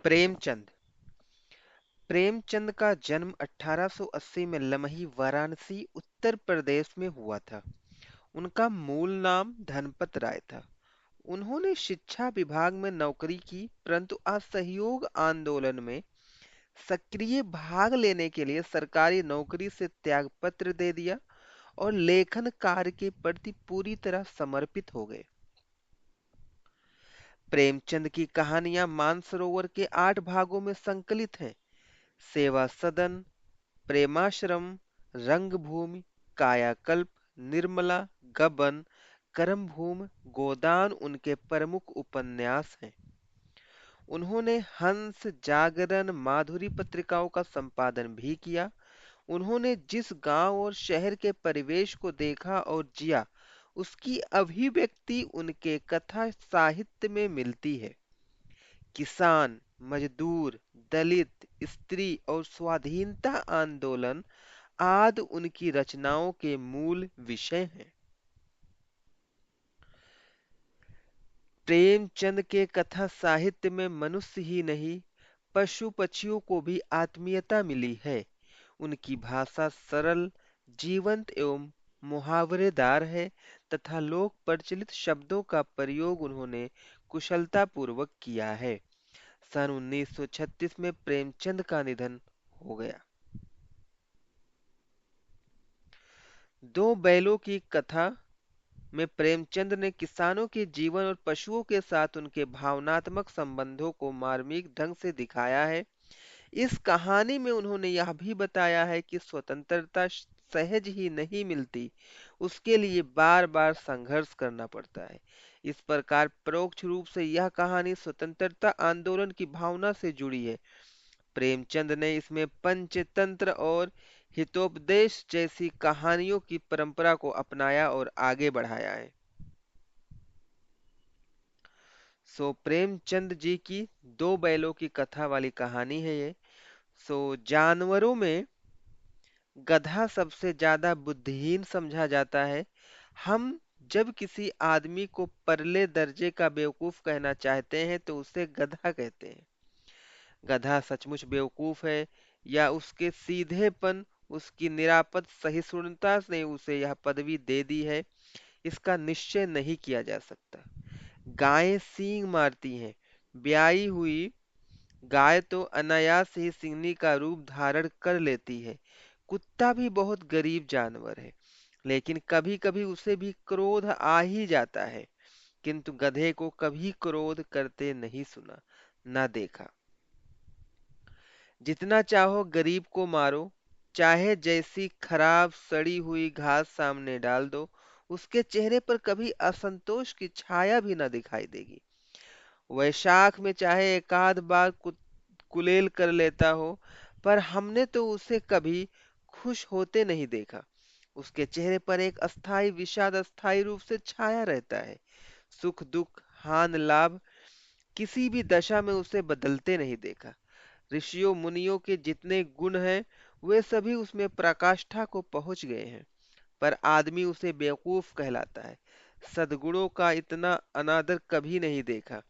प्रेमचंद। प्रेमचंद का जन्म 1880 में लमही वाराणसी उत्तर प्रदेश में हुआ था। उनका मूल नाम धनपत राय था। उन्होंने शिक्षा विभाग में नौकरी की, परंतु असहयोग आंदोलन में सक्रिय भाग लेने के लिए सरकारी नौकरी से त्यागपत्र दे दिया और लेखन कार्य के प्रति पूरी तरह समर्पित हो गए। प्रेमचंद की कहानियां मानसरोवर के 8 भागों में संकलित हैं। सेवा सदन, प्रेमाश्रम, रंगभूमि, कायाकल्प, निर्मला, गबन, करमभूमि, गोदान उनके प्रमुख उपन्यास हैं। उन्होंने हंस, जागरण, माधुरी पत्रिकाओं का संपादन भी किया। उन्होंने जिस गांव और शहर के परिवेश को देखा और जिया, उसकी अभिव्यक्ति उनके कथा साहित्य में मिलती है। किसान, मजदूर, दलित, स्त्री और स्वाधीनता आंदोलन आदि उनकी रचनाओं के मूल विषय हैं। प्रेमचंद के कथा साहित्य में मनुष्य ही नहीं, पशु पक्षियों को भी आत्मीयता मिली है। उनकी भाषा सरल, जीवंत एवं मुहावरेदार है तथा लोक प्रचलित शब्दों का प्रयोग उन्होंने कुशलतापूर्वक किया है। सन 1936 में प्रेमचंद का निधन हो गया। दो बैलों की कथा में प्रेमचंद ने किसानों के जीवन और पशुओं के साथ उनके भावनात्मक संबंधों को मार्मिक ढंग से दिखाया है। इस कहानी में उन्होंने यह भी बताया है कि स्वतंत्रता सहज ही नहीं मिलती, उसके लिए बार बार संघर्ष करना पड़ता है। इस प्रकार परोक्ष रूप से यह कहानी स्वतंत्रता आंदोलन की भावना से जुड़ी है। प्रेमचंद ने इसमें पंचतंत्र और हितोपदेश जैसी कहानियों की परंपरा को अपनाया और आगे बढ़ाया है। सो प्रेमचंद जी की दो बैलों की कथा वाली कहानी है ये। सो जानवरों में गधा सबसे ज्यादा बुद्धिहीन समझा जाता है। हम जब किसी आदमी को परले दर्जे का बेवकूफ कहना चाहते हैं तो उसे गधा कहते हैं। गधा सचमुच बेवकूफ है या उसके सीधेपन, उसकी निरापद सहिष्णुता ने उसे यह पदवी दे दी है, इसका निश्चय नहीं किया जा सकता। गायें सींग मारती हैं। ब्याई हुई गाय तो अनायास ही सिंहनी का रूप धारण कर लेती है। कुत्ता भी बहुत गरीब जानवर है, लेकिन कभी-कभी उसे भी क्रोध आ ही जाता है। किंतु गधे को कभी क्रोध करते नहीं सुना, ना देखा। जितना चाहो गरीब को मारो, चाहे जैसी खराब सड़ी हुई घास सामने डाल दो, उसके चेहरे पर कभी असंतोष की छाया भी न दिखाई देगी। वैशाख में चाहे एकाध बार कुलेल कर लेता हो, पर हमने तो उसे कभी खुश होते नहीं देखा। उसके चेहरे पर एक अस्थाई विषाद अस्थाई रूप से छाया रहता है। सुख दुख हान लाभ किसी भी दशा में उसे बदलते नहीं देखा। ऋषियों मुनियों के जितने गुण हैं, वे सभी उसमें पराकाष्ठा को पहुंच गए हैं, पर आदमी उसे बेवकूफ कहलाता है। सद्गुणों का इतना अनादर कभी नहीं देखा।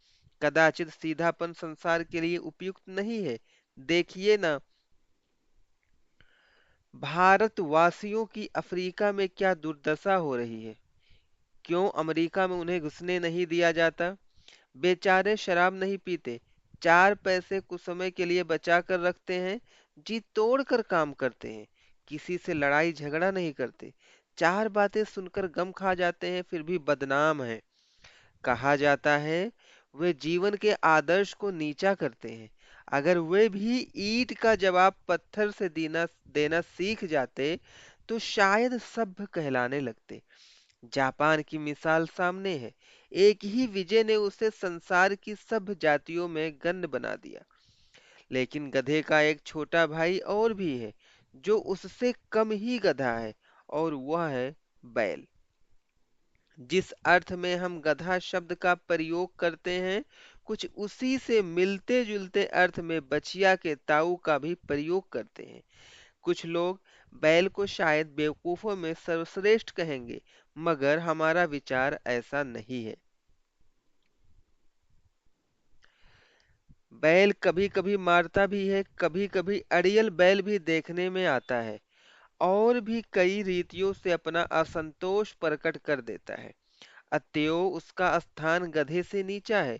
कदाचित सीधापन संसार के लिए उपयुक्त नहीं है। देखिए ना, भारतवासियों की अफ्रीका में क्या दुर्दशा हो रही है। क्यों अमेरिका में उन्हें घुसने नहीं दिया जाता। बेचारे शराब नहीं पीते, 4 पैसे कुछ समय के लिए बचा कर रखते हैं, जी तोड़ कर काम करते हैं, किसी से लड़ाई झगड़ा नहीं करते, 4 बातें सुनकर गम खा जाते हैं, फिर भी बदनाम हैं। कहा जाता है वे जीवन के आदर्श को नीचा करते हैं। अगर वे भी ईंट का जवाब पत्थर से देना देना सीख जाते तो शायद सभ्य कहलाने लगते। जापान की मिसाल सामने है। एक ही विजय ने उसे संसार की सभ्य जातियों में गण्य बना दिया। लेकिन गधे का एक छोटा भाई और भी है, जो उससे कम ही गधा है, और वह है बैल। जिस अर्थ में हम गधा शब्द का प्रयोग करते हैं, कुछ उसी से मिलते जुलते अर्थ में बछिया के ताऊ का भी प्रयोग करते हैं। कुछ लोग बैल को शायद बेवकूफों में सर्वश्रेष्ठ कहेंगे, मगर हमारा विचार ऐसा नहीं है। बैल कभी कभी मारता भी है, कभी कभी अड़ियल बैल भी देखने में आता है, और भी कई रीतियों से अपना असंतोष प्रकट कर देता है। अतएव उसका स्थान गधे से नीचा है।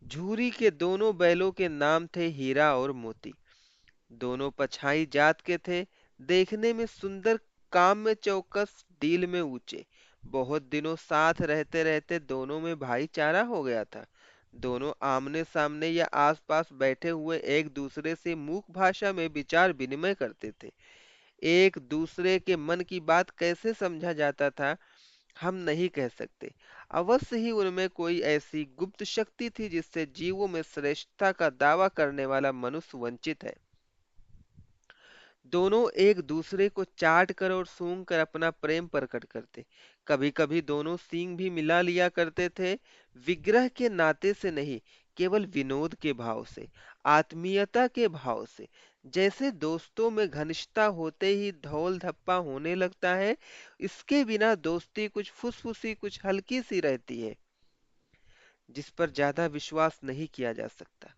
झूरी के दोनों बैलों के नाम थे हीरा और मोती। दोनों पछाई जात के थे, देखने में सुंदर, काम में चौकस, डील में ऊंचे। बहुत दिनों साथ रहते रहते दोनों में भाईचारा हो गया था। दोनों आमने सामने या आसपास बैठे हुए एक दूसरे से मूक भाषा में विचार विनिमय करते थे। एक दूसरे के मन की बात कैसे समझा जाता था, हम नहीं कह सकते। अवश्य ही उनमें कोई ऐसी गुप्त शक्ति थी जिससे जीवों में श्रेष्ठता का दावा करने वाला मनुष्य वंचित है। दोनों एक दूसरे को चाट कर और सूंघ कर अपना प्रेम प्रकट करते। कभी कभी दोनों सींग भी मिला लिया करते थे, विग्रह के नाते से नहीं, केवल विनोद के भाव से, आत्मीयता के भाव से। जैसे दोस्तों में घनिष्ठता होते ही धौल धप्पा होने लगता है, इसके बिना दोस्ती कुछ फुसफुसी, कुछ हल्की सी रहती है, जिस पर ज्यादा विश्वास नहीं किया जा सकता।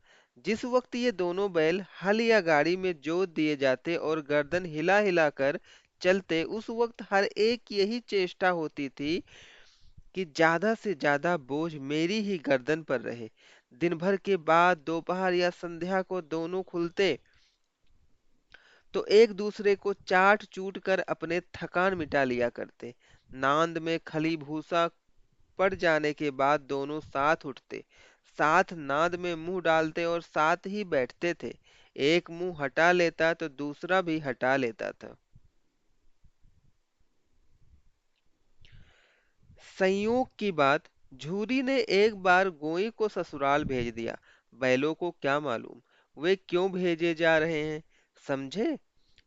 जिस वक्त ये दोनों बैल हल या गाड़ी में जोत दिए जाते और गर्दन हिला हिला कर चलते, उस वक्त हर एक की यही चेष्टा होती थी कि ज्यादा से ज्यादा बोझ मेरी ही गर्दन पर रहे। दिन भर के बाद दोपहर या संध्या को दोनों खुलते तो एक दूसरे को चाट चूट कर अपने थकान मिटा लिया करते। नांद में खली भूसा पड़ जाने के बाद दोनों साथ उठते, साथ नाद में मुंह डालते और साथ ही बैठते थे। एक मुंह हटा लेता तो दूसरा भी हटा लेता था। संयोग की बात, झूरी ने एक बार गोई को ससुराल भेज दिया। बैलों को क्या मालूम वे क्यों भेजे जा रहे हैं। समझे,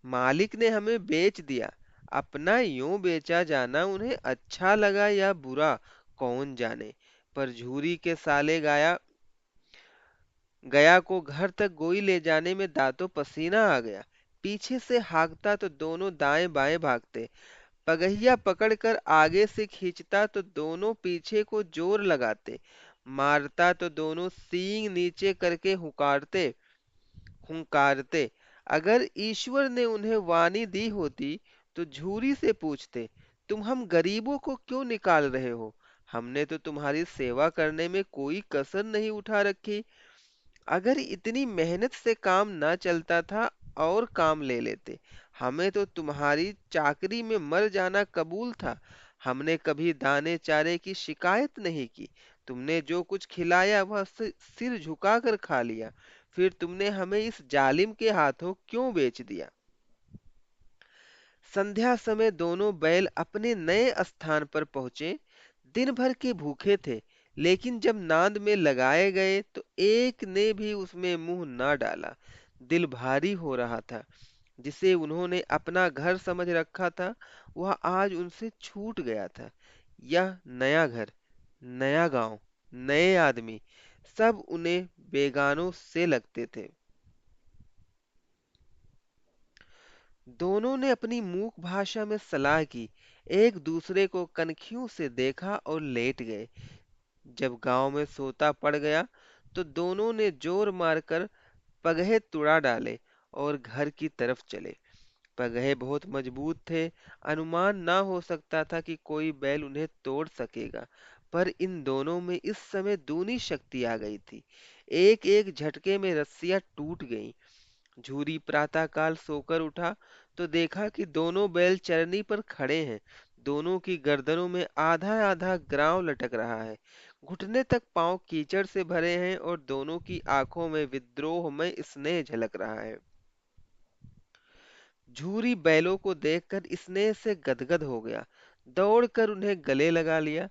मालिक ने हमें बेच दिया। अपना यूं बेचा जाना उन्हें अच्छा लगा या बुरा, कौन जाने। पर झूरी के साले गाया गया को घर तक गोई ले जाने में दांतों पसीना आ गया। पीछे से हाँकता तो दोनों दाएं बाएं भागते। पगहिया पकड़कर आगे से खींचता तो दोनों पीछे को जोर लगाते। मारता तो दोनों सींग नीचे करके हुंकारते। अगर ईश्वर ने उन्हें वाणी दी होती तो झूरी से पूछते, तुम हम गरीबों को क्यों निकाल रहे हो। हमने तो तुम्हारी सेवा करने में कोई कसर नहीं उठा रखी। अगर इतनी मेहनत से काम ना चलता था और काम ले लेते। हमें तो तुम्हारी चाकरी में मर जाना कबूल था। हमने कभी दाने चारे की शिकायत नहीं की। तुमने जो कुछ खिलाया वह सिर झुकाकर खा लिया। फिर तुमने हमें इस जालिम के हाथों क्यों बेच दिया। संध्या समय दोनों बैल अपने नए स्थान पर पहुंचे। दिन भर के भूखे थे, लेकिन जब नांद में लगाए गए तो एक ने भी उसमें मुंह ना डाला। दिल भारी हो रहा था। जिसे उन्होंने अपना घर समझ रखा था, वह आज उनसे छूट गया था। यह नया घर, नया गांव, नए आदमी, सब उन्हें बेगानों से लगते थे। दोनों ने अपनी मूक भाषा में सलाह की, एक दूसरे को कनखियों से देखा और लेट गए। जब गांव में सोता पड़ गया तो दोनों ने जोर मारकर पगहे तुड़ा डाले और घर की तरफ चले। पगहे बहुत मजबूत थे, अनुमान ना हो सकता था कि कोई बैल उन्हें तोड़ सकेगा। पर इन दोनों में इस समय दूनी शक्ति आ गई थी। एक एक झटके में रस्सियां टूट गईं। झूरी प्रातःकाल सोकर उठा तो देखा कि दोनों बैल चरनी पर खड़े हैं। दोनों की गर्दनों में आधा आधा ग्राव लटक रहा है। घुटने तक पांव कीचड़ से भरे हैं और दोनों की आंखों में विद्रोह में स्नेह झलक रहा है। झूरी बैलों को देखकर स्नेह से गदगद हो गया। दौड़कर उन्हें गले लगा लिया।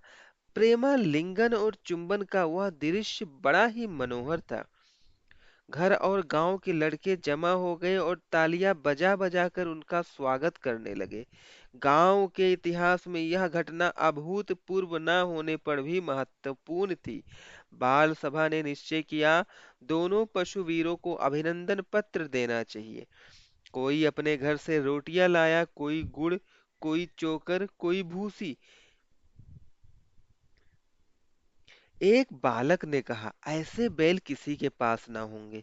प्रेमालिंगन और चुंबन का वह दृश्य बड़ा ही मनोहर था। घर और गांव के लड़के जमा हो गए और तालियां बजा बजा कर उनका स्वागत करने लगे। गांव के इतिहास में यह घटना अभूतपूर्व न होने पर भी महत्वपूर्ण थी। बाल सभा ने निश्चय किया, दोनों पशु वीरों को अभिनंदन पत्र देना चाहिए। कोई अपने घर से रोटियां लाया, कोई गुड़, कोई चोकर, कोई भूसी। एक बालक ने कहा, ऐसे बैल किसी के पास ना होंगे।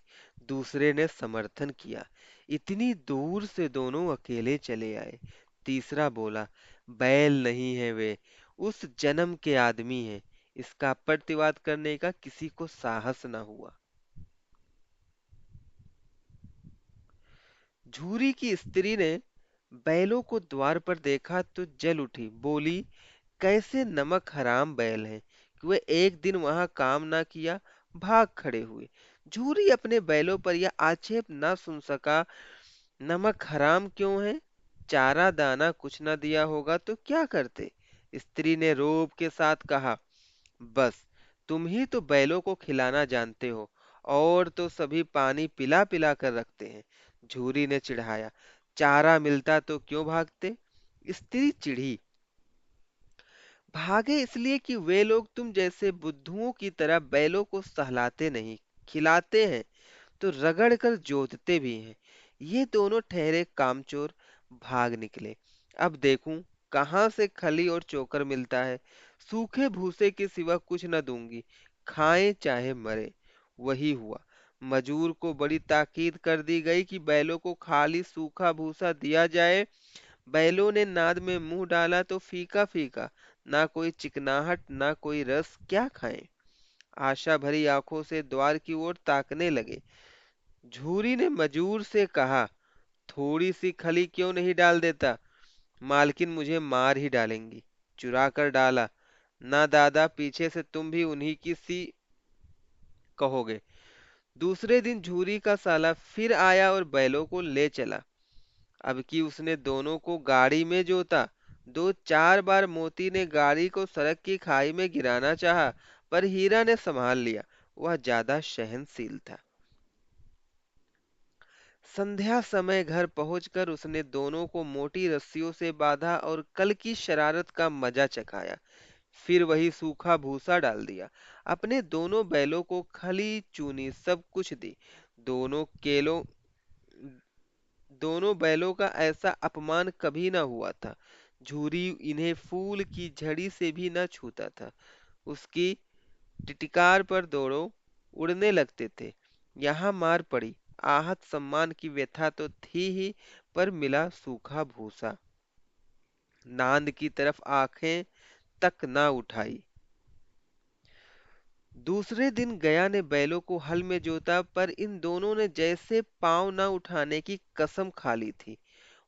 दूसरे ने समर्थन किया, इतनी दूर से दोनों अकेले चले आए। तीसरा बोला, बैल नहीं है वे, उस जन्म के आदमी हैं। इसका प्रतिवाद करने का किसी को साहस ना हुआ। झूरी की स्त्री ने बैलों को द्वार पर देखा तो जल उठी, बोली, कैसे नमक हराम बैल हैं कि वे एक दिन वहां काम ना किया, भाग खड़े हुए। झूरी अपने बैलों पर यह आक्षेप ना सुन सका। नमक हराम क्यों है? चारा दाना कुछ ना दिया होगा तो क्या करते? स्त्री ने रोब के साथ कहा, बस तुम ही तो बैलों को खिलाना जानते हो, और तो सभी पानी पिला पिला कर रखते हैं। झूरी ने चिढ़ाया, चारा मिलता तो क्यों भागते? स्त्री चिढ़ी, भागे इसलिए कि वे लोग तुम जैसे बुद्धुओं की तरह बैलों को सहलाते नहीं, खिलाते हैं तो रगड़ कर जोतते भी हैं। ये दोनों ठहरे कामचोर, भाग निकले। अब देखूं कहाँ से खली और चोकर मिलता है। सूखे भूसे के सिवा कुछ न दूंगी, खाएं चाहे मरे। वही हुआ। मजूर को बड़ी ताकीद कर दी गई कि बैलों को खाली सूखा भूसा दिया जाए। बैलों ने नाद में मुंह डाला तो फीका फीका, ना कोई चिकनाहट ना कोई रस, क्या खाएं। आशा भरी आंखों से द्वार की ओर ताकने लगे। झूरी ने मजूर से कहा, थोड़ी सी खली क्यों नहीं डाल देता? मालकिन मुझे मार ही डालेंगी। चुरा कर डाला ना दादा, पीछे से तुम भी उन्हीं की सी कहोगे। दूसरे दिन झूरी का साला फिर आया और बैलों को ले चला। अब की उसने दोनों को गाड़ी में जोता। दो चार बार मोती ने गाड़ी को सड़क की खाई में गिराना चाहा, पर हीरा ने संभाल लिया। वह ज्यादा सहनशील था। संध्या समय घर पहुंचकर उसने दोनों को मोटी रस्सियों से बांधा और कल की शरारत का मजा चखाया। फिर वही सूखा भूसा डाल दिया। अपने दोनों बैलों को खली चूनी सब कुछ दी। दोनों केलों दोनों बैलों का ऐसा अपमान कभी न हुआ था। झूरी इन्हें फूल की झड़ी से भी न छूता था। उसकी टिटिकार पर दौड़ो उड़ने लगते थे। यहाँ मार पड़ी, आहत सम्मान की व्यथा तो थी ही, पर मिला सूखा भूसा। नांद की तरफ आंखें तक न उठाई। दूसरे दिन गया ने बैलों को हल में जोता, पर इन दोनों ने जैसे पांव न उठाने की कसम खा ली थी।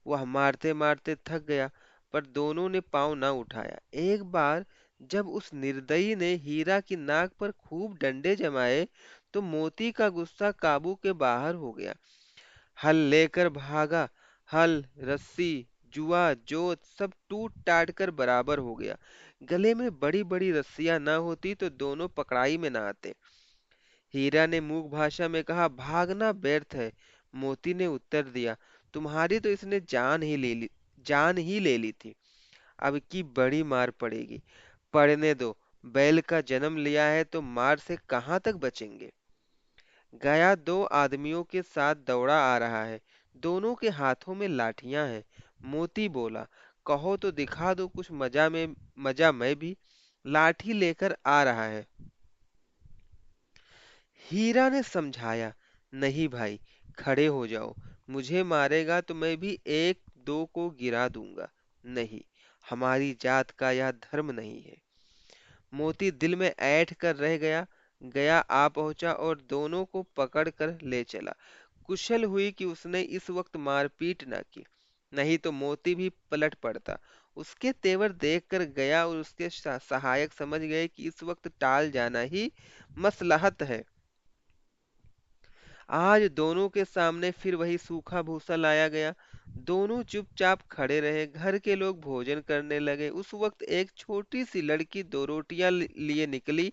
वह मारते मारते थक गया, पर दोनों ने पांव न उठाया। एक बार जब उस निर्दयी ने हीरा की नाक पर खूब डंडे जमाए, तो मोती का गुस्सा काबू के बाहर हो गया। हल लेकर भागा। हल, रस्सी, जुआ, जोत सब टूट टाट कर बराबर हो गया। गले में बड़ी बड़ी रस्सियां न होती तो दोनों पकड़ाई में न आते। हीरा ने मूक भाषा में कहा, भागना व्यर्थ है। मोती ने उत्तर दिया, तुम्हारी तो इसने जान ही ले ली थी। अब की बड़ी मार पड़ेगी। पड़ने दो, बैल का जन्म लिया है तो मार से कहाँ तक बचेंगे। गया दो आदमियों के साथ दौड़ा आ रहा है। दोनों के हाथों में लाठियां हैं। मोती बोला, कहो तो दिखा दो कुछ मजा मैं भी लाठी लेकर आ रहा है। हीरा ने समझाया, नहीं भाई, खड़े हो जाओ। मुझे मारेगा तो मैं भी एक दो को गिरा दूंगा। नहीं, हमारी जात का यह धर्म नहीं है। मोती दिल में ऐंठ कर रह गया। गया आ पहुंचा और दोनों को पकड़ कर ले चला। कुशल हुई कि उसने इस वक्त मारपीट न की, नहीं तो मोती भी पलट पड़ता। उसके तेवर देखकर गया और उसके सहायक समझ गए कि इस वक्त टाल जाना ही मसलहत है। आज दोनों के सामने फिर वही सूखा भूसा लाया गया। दोनों चुपचाप खड़े रहे। घर के लोग भोजन करने लगे। उस वक्त एक छोटी सी लड़की दो रोटियां लिए निकली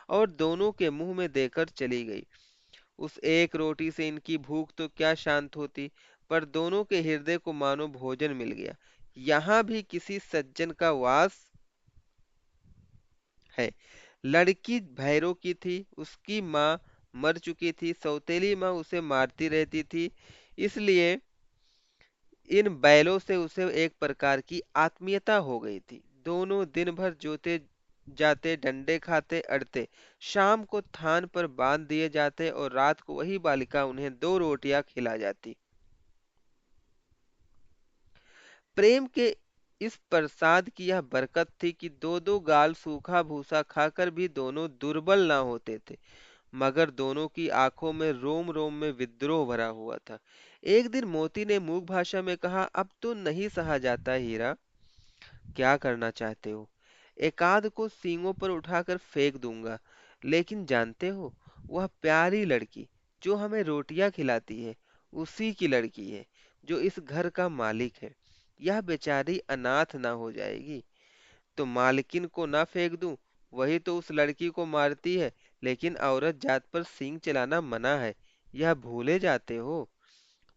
और दोनों के मुंह में देकर चली गई। उस एक रोटी से इनकी भूख तो क्या शांत होती, पर दोनों के हृदय को मानो भोजन मिल गया। यहाँ भी किसी सज्जन का वास है। लड़की भैरों की थी। उसकी माँ मर चुकी थी। सौतेली माँ उसे मारती रहती थी। इसलिए इन बैलों से उसे एक प्रकार की आत्मीयता हो गई थी। दोनों दिन भर जोते जाते, डंडे खाते, अड़ते। शाम को थान पर बांध दिए जाते और रात को वही बालिका उन्हें 2 रोटियां खिला जाती। प्रेम के इस प्रसाद की यह बरकत थी कि दो दो गाल सूखा भूसा खाकर भी दोनों दुर्बल ना होते थे, मगर दोनों की आंखों में रोम रोम में विद्रोह भरा हुआ था। एक दिन मोती ने मूक भाषा में कहा, अब तो नहीं सहा जाता हीरा। क्या करना चाहते हो? एकाध को सींगों पर उठाकर फेंक दूंगा, लेकिन जानते हो, वह प्यारी लड़की जो हमें रोटियां खिलाती है, उसी की लड़की है, जो इस घर का मालिक है। यह बेचारी अनाथ ना हो जाएगी। तो मालकिन को ना फेंक दूं, वही तो उस लड़की को मारती है, लेकिन औरत जात पर सींग चलाना मना है। यह भूले जाते हो?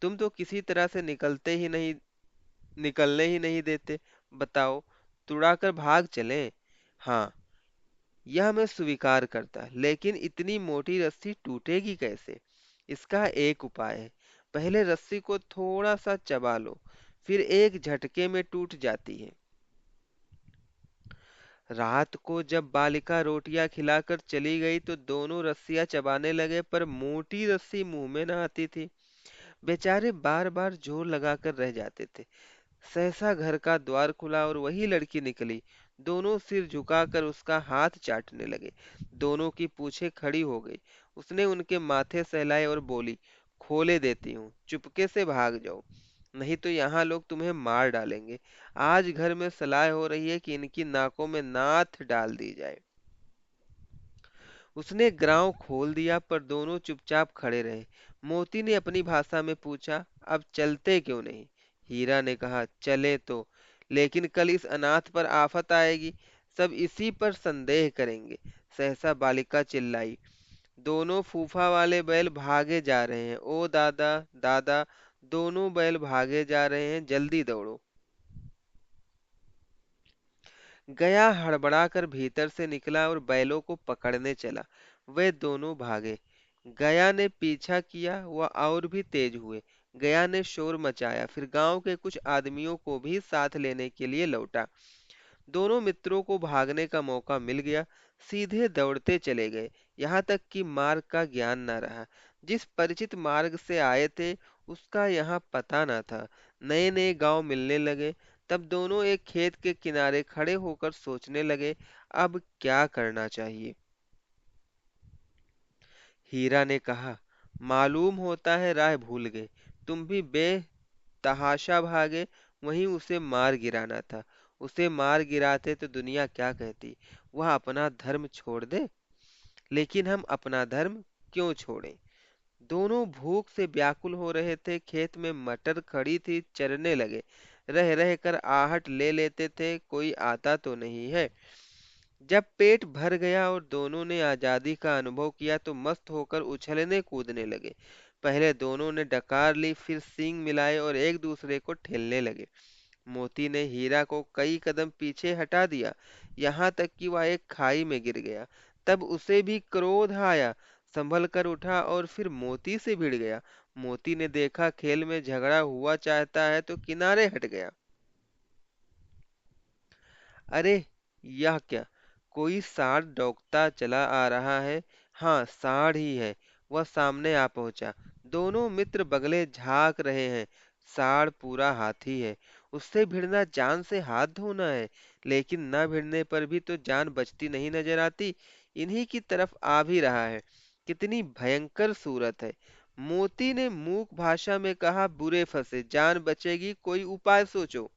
तुम तो किसी तरह से निकलने ही नहीं देते। बताओ, तुड़ाकर भाग चलें? हाँ, यह मैं स्वीकार करता, लेकिन इतनी मोटी रस्सी टूटेगी कैसे? इसका एक उपाय है। पहले रस्सी को थोड़ा सा चबा लो, फिर एक झटके में टूट जाती है। रात को जब बालिका रोटियां खिलाकर चली गई तो दोनों रस्सियां चबाने लगे, पर मोटी रस्सी मुंह में न आती थी। बेचारे बार बार जोर लगाकर रह जाते थे। सहसा घर का द्वार खुला और वही लड़की निकली। दोनों सिर झुकाकर उसका हाथ चाटने लगे। दोनों की पूंछें खड़ी हो गई। उसने उनके माथे सहलाए और बोली, खोले देती हूँ, चुपके से भाग जाओ, नहीं तो यहाँ लोग तुम्हें मार डालेंगे। आज घर में सलाह हो रही है कि इनकी नाकों में नाथ डाल दी जाए। उसने ग्राव खोल दिया, पर दोनों चुपचाप खड़े रहे। मोती ने अपनी भाषा में पूछा, अब चलते क्यों नहीं? हीरा ने कहा, चले तो, लेकिन कल इस अनाथ पर आफत आएगी, सब इसी पर संदेह करेंगे। सहसा बालिका चिल्लाई, दोनों फूफा वाले बैल भागे जा रहे हैं, ओ दादा, दादा, दोनों बैल भागे जा रहे हैं, जल्दी दौड़ो। गया हड़बड़ाकर भीतर से निकला और बैलों को पकड़ने चला। वे दोनों भागे। गया ने पीछा किया, वह और भी तेज हुए। गया ने शोर मचाया, फिर गांव के कुछ आदमियों को भी साथ लेने के लिए लौटा। दोनों मित्रों को भागने का मौका मिल गया। सीधे दौड़ते चले गए, यहाँ तक कि मार्ग का ज्ञान न रहा। जिस परिचित मार्ग से आए थे, उसका यहाँ पता न था। नए नए गांव मिलने लगे। तब दोनों एक खेत के किनारे खड़े होकर सोचने लगे, अब क्या करना चाहिए। हीरा ने कहा, मालूम होता है राह भूल गए। तुम भी बेतहाशा भागे, वहीं उसे मार गिराना था। उसे मार गिराते तो दुनिया क्या कहती? वह अपना धर्म छोड़ दे। लेकिन हम अपना धर्म क्यों छोड़ें? दोनों भूख से व्याकुल हो रहे थे। खेत में मटर खड़ी थी, चरने लगे। रह रह कर आहट ले लेते थे, कोई आता तो नहीं है। जब पेट भर गया और दोनों ने आजादी का अनुभव किया तो मस्त होकर उछलने कूदने लगे। पहले दोनों ने डकार ली, फिर सींग मिलाए और एक दूसरे को ठेलने लगे। मोती ने हीरा को कई कदम पीछे हटा दिया, यहाँ तक कि वह एक खाई में गिर गया। तब उसे भी क्रोध आया, संभल कर उठा और फिर मोती से भिड़ गया। मोती ने देखा खेल में झगड़ा हुआ चाहता है तो किनारे हट गया। अरे, यह क्या? कोई सांड दौड़ता चला आ रहा है। हाँ, सांड ही है। वह सामने आ पहुंचा। दोनों मित्र बगले झांक रहे हैं। सांड पूरा हाथी है। उससे भिड़ना जान से हाथ धोना है। लेकिन न भिड़ने पर भी तो जान बचती नहीं नजर आती। इन्हीं की तरफ आ भी रहा है। कितनी भयंकर सूरत है। मोती ने मूक भाषा में कहा, बुरे फंसे, जान बचेगी, कोई उपाय सोचो।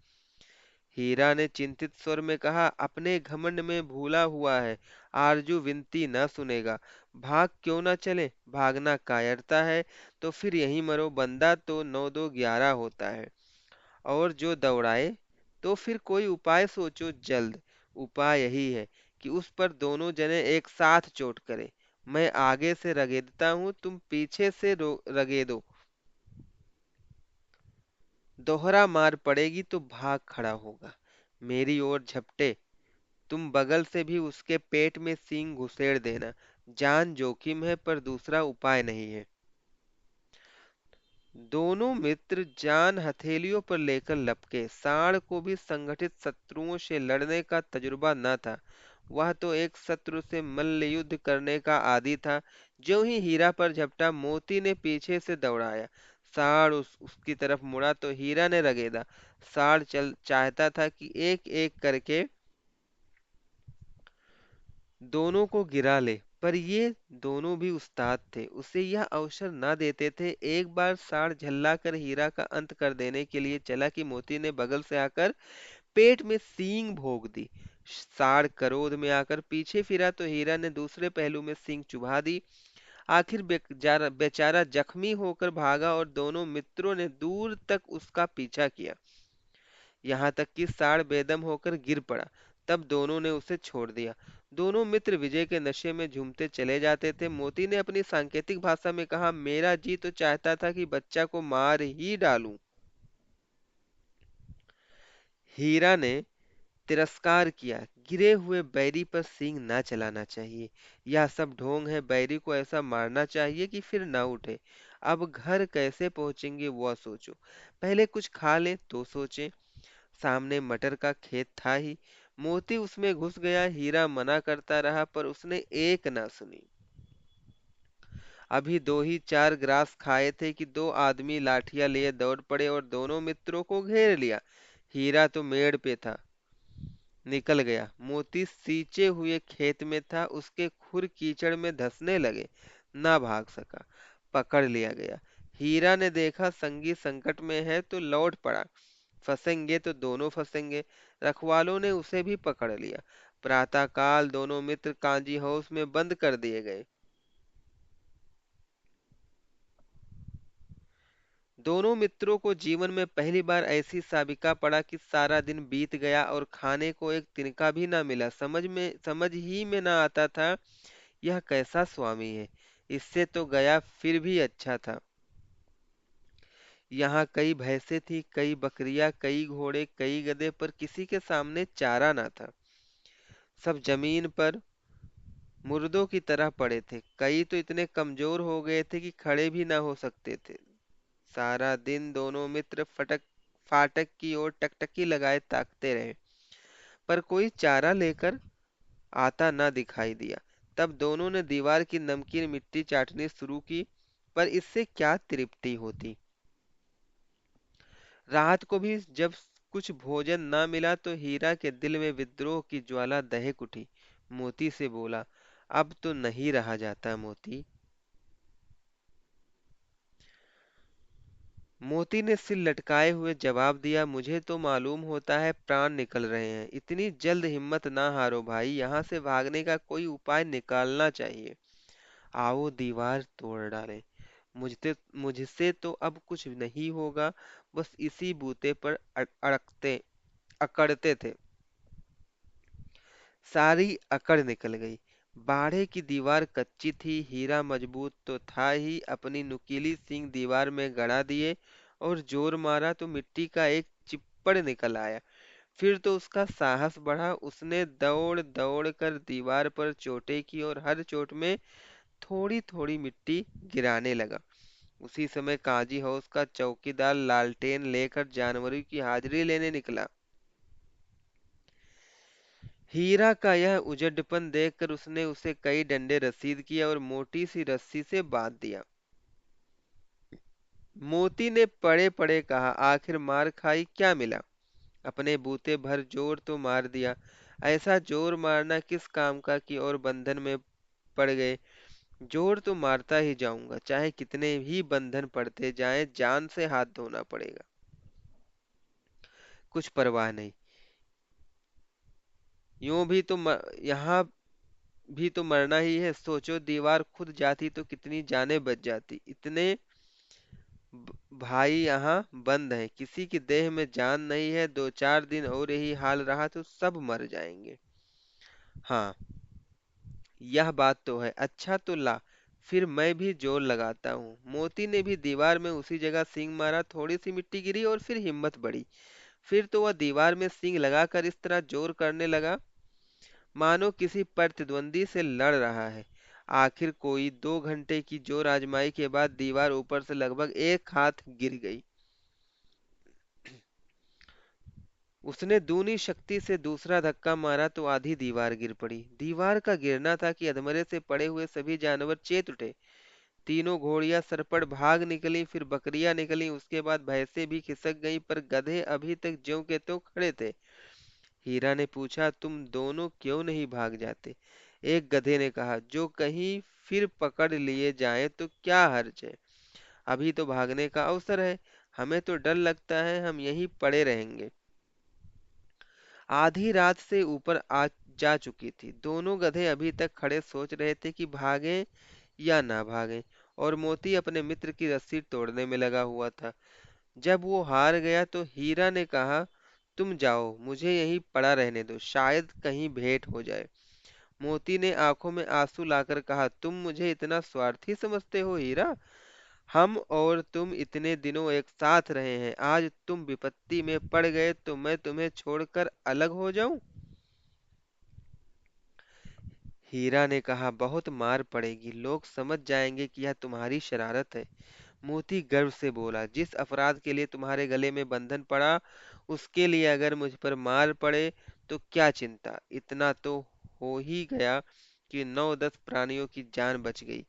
हीरा ने चिंतित स्वर में कहा, अपने घमंड में भूला हुआ है। आरजू विनती न सुनेगा। भाग क्यों न चले? भागना कायरता है तो फिर यहीं मरो। बंदा तो 9 2 11 होता है। और जो दौड़ाए, तो फिर कोई उपाय सोचो जल्द। उपाय यही है कि उस पर दोनों जने एक साथ चोट करें। मैं आगे से रगेदता हूँ, तुम पीछे से रगेदो। दोहरा मार पड़ेगी तो भाग खड़ा होगा। मेरी ओर झपटे। तुम बगल से भी उसके पेट में सींग घुसेड़ देना। जान जोखिम है, पर दूसरा उपाय नहीं है। दोनों मित्र जान हथेलियों पर लेकर लपके। सांड को भी संगठित शत्रुओं से लड़ने का तजुर्बा न था। वह तो एक शत्रु से मल्ल युद्ध करने का आदी था। ज्यों ही हीरा पर झपटा, मोती ने पीछे से दौड़ाया। साड़ उसकी तरफ मुड़ा तो हीरा ने रगेदा। साड़ चल चाहता था कि एक एक करके दोनों को गिरा ले, पर ये दोनों भी उस्ताद थे, उसे यह अवसर न देते थे। एक बार साड़ झल्ला कर हीरा का अंत कर देने के लिए चला कि मोती ने बगल से आकर पेट में सींग भोंक दी। साड़ क्रोध में आकर पीछे फिरा तो हीरा ने दूसरे पहलू में सींग चुभा दी। आखिर बेचारा बेचारा जख्मी होकर भागा और दोनों मित्रों ने दूर तक उसका पीछा किया, यहाँ तक कि साड़ बेदम होकर गिर पड़ा। तब दोनों ने उसे छोड़ दिया। दोनों मित्र विजय के नशे में झूमते चले जाते थे। मोती ने अपनी सांकेतिक भाषा में कहा, मेरा जी तो चाहता था कि बच्चा को मार ही डालूं। हीरा ने तिरस्कार किया, गिरे हुए बैरी पर सींग ना चलाना चाहिए। यह सब ढोंग है, बैरी को ऐसा मारना चाहिए कि फिर ना उठे। अब घर कैसे पहुंचेंगे वह सोचो, पहले कुछ खा लें तो सोचें। सामने मटर का खेत था ही। मोती उसमें घुस गया। हीरा मना करता रहा पर उसने एक ना सुनी। अभी दो ही चार ग्रास खाए थे कि दो आदमी लाठियां लिए दौड़ पड़े और दोनों मित्रों को घेर लिया। हीरा तो मेड़ पे था, निकल गया। मोती सींचे हुए खेत में था, उसके खुर कीचड़ में धंसने लगे, ना भाग सका, पकड़ लिया गया। हीरा ने देखा संगी संकट में है तो लौट पड़ा, फंसेंगे तो दोनों फंसेंगे। रखवालों ने उसे भी पकड़ लिया। प्रातःकाल दोनों मित्र कांजी हाउस में बंद कर दिए गए। दोनों मित्रों को जीवन में पहली बार ऐसी साबिका पड़ा कि सारा दिन बीत गया और खाने को एक तिनका भी ना मिला। समझ ही में ना आता था यह कैसा स्वामी है। इससे तो गया फिर भी अच्छा था। यहाँ कई भैंसें थी, कई बकरियां, कई घोड़े, कई गधे, पर किसी के सामने चारा ना था। सब जमीन पर मुर्दों की तरह पड़े थे। कई तो इतने कमजोर हो गए थे कि खड़े भी ना हो सकते थे। सारा दिन दोनों मित्र फटक फाटक की ओर टकटकी लगाए ताकते रहे, पर कोई चारा लेकर आता ना दिखाई दिया। तब दोनों ने दीवार की नमकीन मिट्टी चाटनी शुरू की, पर इससे क्या तृप्ति होती। रात को भी जब कुछ भोजन न मिला तो हीरा के दिल में विद्रोह की ज्वाला दहक उठी। मोती से बोला, अब तो नहीं रहा जाता मोती। मोती ने सिर लटकाए हुए जवाब दिया, मुझे तो मालूम होता है प्राण निकल रहे हैं। इतनी जल्द हिम्मत ना हारो भाई, यहाँ से भागने का कोई उपाय निकालना चाहिए। आओ दीवार तोड़ डालें। मुझसे तो अब कुछ नहीं होगा। बस इसी बूते पर अकड़ते थे। सारी अकड़ निकल गई। बाड़े की दीवार कच्ची थी, हीरा मजबूत तो था ही। अपनी नुकीली सींग दीवार में गड़ा दिए और जोर मारा तो मिट्टी का एक चिप्पड़ निकल आया। फिर तो उसका साहस बढ़ा। उसने दौड़ दौड़ कर दीवार पर चोटें की और हर चोट में थोड़ी थोड़ी मिट्टी गिराने लगा। उसी समय काजी हाउस का चौकीदार लालटेन लेकर जानवरों की हाजिरी लेने निकला। हीरा का यह उजड्डपन देखकर उसने उसे कई डंडे रसीद किए और मोटी सी रस्सी से बांध दिया। मोती ने पड़े पड़े कहा, आखिर मार खाई क्या मिला। अपने बूते भर जोर तो मार दिया। ऐसा जोर मारना किस काम का कि और बंधन में पड़ गए। जोर तो मारता ही जाऊंगा, चाहे कितने ही बंधन पड़ते जाएं, जान से हाथ धोना पड़ेगा। कुछ परवाह नहीं। यूं भी तो यहाँ भी तो मरना ही है। सोचो दीवार खुद जाती तो कितनी जानें बच जाती। इतने भाई यहाँ बंद हैं, किसी की देह में जान नहीं है। दो चार दिन और यही हाल रहा तो सब मर जाएंगे। हाँ, यह बात तो है। अच्छा तो ला, फिर मैं भी जोर लगाता हूँ। मोती ने भी दीवार में उसी जगह सींग मारा। थोड़ी सी मिट्टी गिरी और फिर हिम्मत बढ़ी। फिर तो वह दीवार में सींग लगाकर इस तरह जोर करने लगा मानो किसी प्रतिद्वंदी से लड़ रहा है। आखिर कोई 2 घंटे की जोर आजमाई के बाद दीवार ऊपर से लगभग एक हाथ गिर गई। उसने दूनी शक्ति से दूसरा धक्का मारा तो आधी दीवार गिर पड़ी। दीवार का गिरना था कि अधमरे से पड़े हुए सभी जानवर चेत उठे। तीनों घोड़ियां सरपट भाग निकली, फिर बकरियां निकली, उसके बाद भैंसें भी खिसक गईं, पर गधे अभी तक ज्यों के त्यों खड़े थे। हीरा ने पूछा, तुम दोनों क्यों नहीं भाग जाते? एक गधे ने कहा, जो कहीं फिर पकड़ लिए जाएं तो क्या हर्ज है, अभी तो भागने का अवसर है। हमें तो डर लगता है, हम यहीं पड़े रहेंगे। आधी रात से ऊपर आ जा चुकी थी। दोनों गधे अभी तक खड़े सोच रहे थे कि भागें या ना भागें, और मोती अपने मित्र की रस्सी तोड़ने में लगा हुआ था। जब वो हार गया तो हीरा ने कहा, तुम जाओ, मुझे यहीं पड़ा रहने दो, शायद कहीं भेंट हो जाए। मोती ने आंखों में आंसू लाकर कहा, तुम मुझे इतना स्वार्थी समझते हो हीरा? हम और तुम इतने दिनों एक साथ रहे हैं, आज तुम विपत्ति में पड़ गए तो मैं तुम्हें छोड़कर अलग हो जाऊं? हीरा ने कहा, बहुत मार पड़ेगी, लोग समझ जाएंगे कि यह तुम्हारी शरारत है। मोती गर्व से बोला, जिस अपराध के लिए तुम्हारे गले में बंधन पड़ा, उसके लिए अगर मुझ पर मार पड़े तो क्या चिंता। इतना तो हो ही गया कि 9-10 प्राणियों की जान बच गई,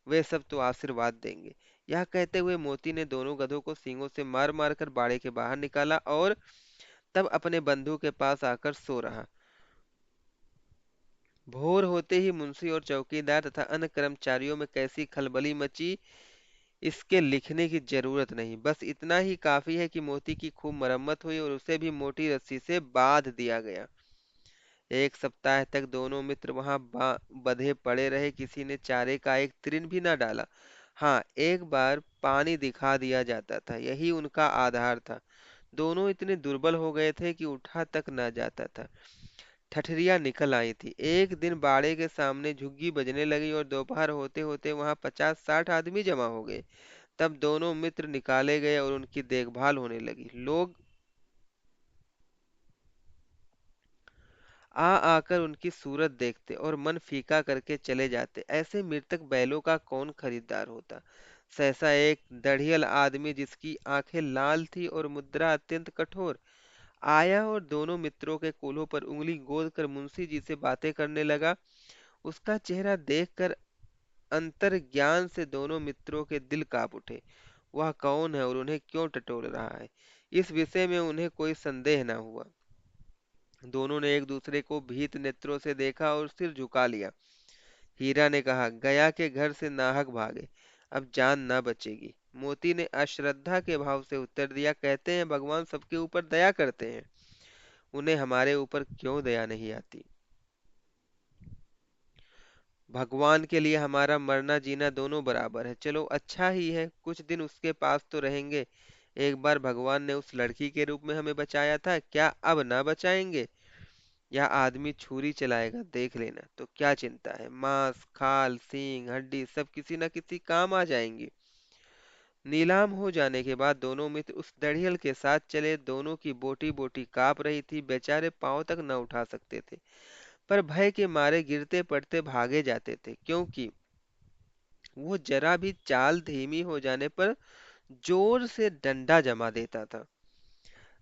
वे सब तो आशीर्वाद देंगे। यह कहते हुए मोती ने दोनों गधों को सींगों से मार मार कर बाड़े के बाहर निकाला और तब अपने बंधु के पास आकर सो रहा। भोर होते ही मुंशी और चौकीदार तथा अन्य कर्मचारियों में कैसी खलबली मची, इसके लिखने की जरूरत नहीं। बस इतना ही काफी है कि मोती की खूब मरम्मत हुई और उसे भी मोटी रस्सी से बांध दिया गया। एक सप्ताह तक दोनों मित्र वहां बंधे पड़े रहे, किसी ने चारे का एक तिरिन भी न डाला। हाँ, एक बार पानी दिखा दिया जाता था, यही उनका आधार था। दोनों इतने दुर्बल हो गए थे कि उठा तक न जाता था। ठठरियां निकल आई थी। एक दिन बाड़े के सामने झुग्गी बजने लगी और दोपहर होते होते वहां 50-60 आदमी जमा हो गए। तब दोनों मित्र निकाले गए और उनकी देखभाल होने लगी। लोग आ आकर उनकी सूरत देखते और मन फीका करके चले जाते। ऐसे मृतक बैलों का कौन खरीदार होता? सहसा एक दढ़ियल आदमी, जिसकी आंखें लाल थी और मुद्रा अत्यंत कठोर, आया और दोनों मित्रों के कोल्हों पर उंगली गोद कर मुंशी जी से बातें करने लगा। उसका चेहरा देखकर अंतर्ज्ञान से दोनों मित्रों के दिल कांप उठे। वह कौन है और उन्हें क्यों टटोल रहा है, इस विषय में उन्हें कोई संदेह न हुआ। दोनों ने एक दूसरे को भीत नेत्रों से देखा और सिर झुका लिया। हीरा ने कहा, गया के घर से नाहक भागे, अब जान न बचेगी। मोती ने अश्रद्धा के भाव से उत्तर दिया, कहते हैं भगवान सबके ऊपर दया करते हैं, उन्हें हमारे ऊपर क्यों दया नहीं आती? भगवान के लिए हमारा मरना जीना दोनों बराबर है। चलो अच्छा ही है, कुछ दिन उसके पास तो रहेंगे। एक बार भगवान ने उस लड़की के रूप में हमें बचाया था, क्या अब ना बचाएंगे? यह आदमी छुरी चलाएगा, देख लेना। तो क्या चिंता है, मांस खाल सींग हड्डी सब किसी न किसी काम आ जाएंगी। नीलाम हो जाने के बाद दोनों मित्र उस दड़ियल के साथ चले। दोनों की बोटी बोटी कांप रही थी, बेचारे पांव तक न उठा सकते थे, पर भय के मारे गिरते पड़ते भागे जाते थे, क्योंकि वो जरा भी चाल धीमी हो जाने पर जोर से डंडा जमा देता था।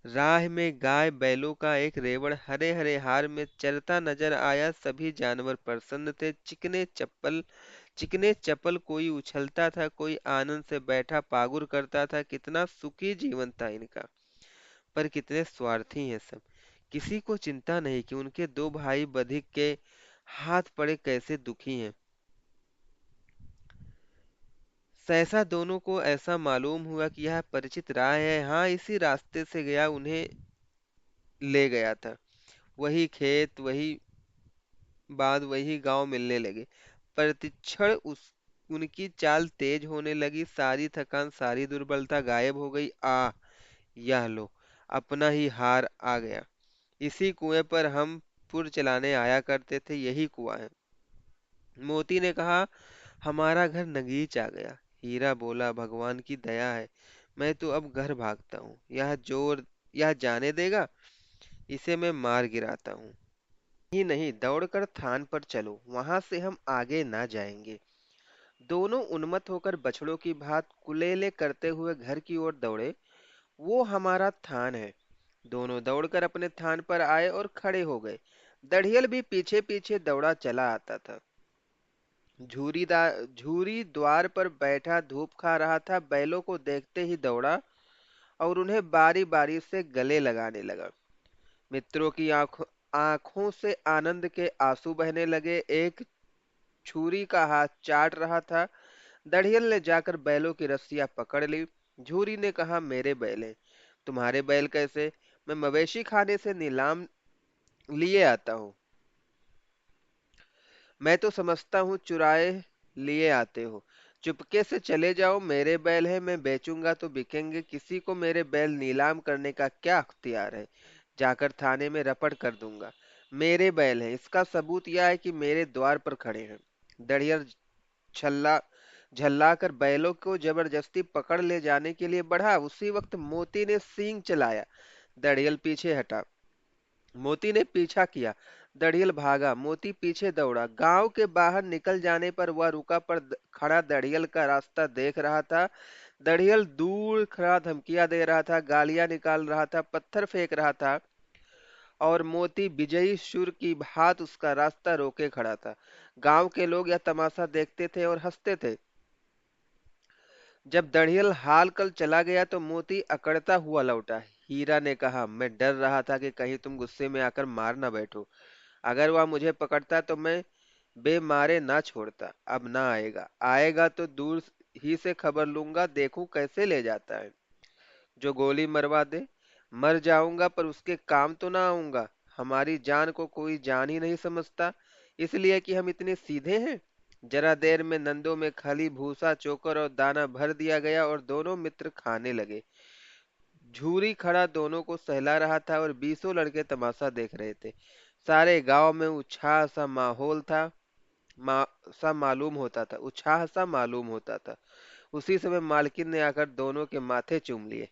राह में गाय बैलों का एक रेवड़ हरे हरे हार में चरता नजर आया। सभी जानवर प्रसन्न थे, चिकने चपल, कोई उछलता था, कोई आनंद से बैठा पागुर करता था। कितना सुखी जीवन था इनका, पर कितने स्वार्थी हैं सब। किसी को चिंता नहीं कि उनके दो भाई बधिक के हाथ पड़े कैसे दुखी हैं। सहसा दोनों को ऐसा मालूम हुआ कि यह परिचित राह है। हाँ, इसी रास्ते से गया, उन्हें ले गया था। वही खेत, वही बात, वही गांव मिलने लगे। प्रतिक्षण उस उनकी चाल तेज होने लगी, सारी थकान सारी दुर्बलता गायब हो गई। यह लो, अपना ही हार आ गया। इसी कुएं पर हम पुर चलाने आया करते थे, यही कुआं है। मोती ने कहा, हमारा घर नगीच आ गया। हीरा बोला, भगवान की दया है, मैं तो अब घर भागता हूँ। यह जाने देगा, इसे मैं मार गिराता हूँ। नहीं नहीं, दौड़कर थान पर चलो, वहां से हम आगे ना जाएंगे। दोनों उन्मत्त होकर बछड़ों की भांति कुलेले करते हुए घर की ओर दौड़े। वो हमारा थान है, दोनों दौड़कर अपने स्थान पर आए और खड़े हो गए। दड़ियल भी पीछे पीछे दौड़ा चला आता था। झूरी द्वार पर बैठा धूप खा रहा था, बैलों को देखते ही दौड़ा और उन्हें बारी बारी से गले लगाने लगा। मित्रों की आंखों आंखों से आनंद के आंसू बहने लगे। एक छुरी का हाथ चाट रहा था। दड़ियल ने जाकर बैलों की रस्सियां पकड़ ली। झूरी ने कहा, मेरे बैल हैं। तुम्हारे बैल कैसे? मैं मवेशी खाने से नीलाम लिए आता हूँ। मैं तो समझता हूँ चुराए लिए आते हो। चुपके से चले जाओ, मेरे बैल हैं, मैं बेचूंगा तो बिकेंगे। किसी को मेरे बैल नीलाम करने का क्या अख्तियार है? जाकर थाने में रपट कर दूंगा। मेरे बैल हैं, इसका सबूत यह है कि मेरे द्वार पर खड़े हैं। दड़ियल छल्ला झल्ला कर बैलों को जबरदस्ती पकड़ ले जाने के लिए बढ़ा। उसी वक्त मोती ने सींग चलाया। दड़ियल पीछे हटा। मोती ने पीछा किया। दड़ियल भागा, मोती पीछे दौड़ा। गांव के बाहर निकल जाने पर वह रुका, पर खड़ा दड़ियल का रास्ता देख रहा था। दड़ियल दूर खड़ा धमकियां दे रहा था, गालियां निकाल रहा था, पत्थर फेंक रहा था, और मोती विजयी सुर की भांत उसका रास्ता रोके खड़ा था। गांव के लोग यह तमाशा देखते थे और हंसते थे। जब दड़ियल हाल कल चला गया तो मोती अकड़ता हुआ लौटा। हीरा ने कहा, मैं डर रहा था कि कहीं तुम गुस्से में आकर मार ना बैठो। अगर वह मुझे पकड़ता तो मैं बेमारे ना छोड़ता। अब ना आएगा, आएगा तो दूर ही से खबर लूंगा, देखूं कैसे ले जाता है। जो गोली मरवा दे। मर जाऊंगा पर उसके काम तो ना आऊंगा। हमारी जान को कोई जान ही नहीं समझता, इसलिए कि हम इतने सीधे हैं। जरा देर में नंदों में खली भूसा चोकर और दाना भर दिया गया और दोनों मित्र खाने लगे। झूरी खड़ा दोनों को सहला रहा था और बीसों लड़के तमाशा देख रहे थे। सारे गांव में उत्साह सा माहौल था। मा, सा मालूम होता था उत्साह सा मालूम होता था। उसी समय मालकिन ने आकर दोनों के माथे चूम लिए।